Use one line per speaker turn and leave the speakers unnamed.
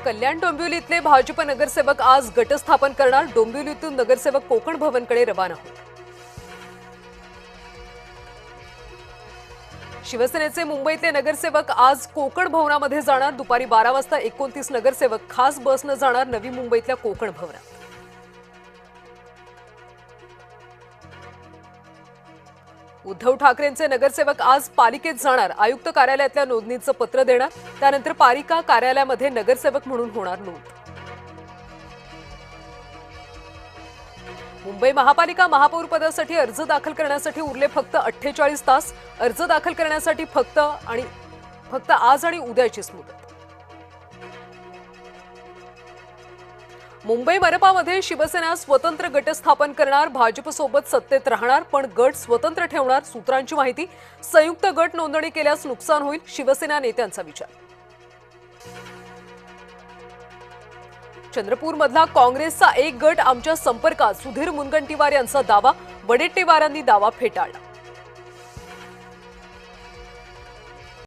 कल्याण डोंबिवलीतले भाजप नगरसेवक आज गट स्थापन करणार। डोंबिवलीतून नगरसेवक कोकण भवनकडे रवाना होतील। शिवसेनेचे मुंबईतले नगरसेवक आज कोकण भवनामध्ये जाणार। दुपारी 12 वाजता 29 नगरसेवक खास बसने जाणार नवी मुंबईतल्या कोकण भवनात। उद्धव ठाकरेंचे नगरसेवक आज पालिकेत जाणार। आयुक्त कार्यालयातल्या नोंदणीचं पत्र देणार। त्यानंतर पालिका कार्यालयामध्ये नगरसेवक म्हणून होणार नोंद। मुंबई महापालिका महापौर पदासाठी अर्ज दाखल करण्यासाठी उरले फक्त 48 तास। अर्ज दाखल करण्यासाठी फक्त आज आणि उद्याचीच मुदत। मुंबई मनपामध्ये शिवसेना स्वतंत्र गट स्थापन करणार। भाजपसोबत सत्तेत राहणार पण गट स्वतंत्र ठेवणार। सूत्रांची माहिती, संयुक्त गट नोंदणी केल्यास नुकसान होईल, शिवसेना नेत्यांचा विचार। चंद्रपूरमधला काँग्रेसचा एक गट आमच्या संपर्कात, सुधीर मुनगंटीवार यांचा दावा। वडेट्टीवारांनी दावा फेटाळला।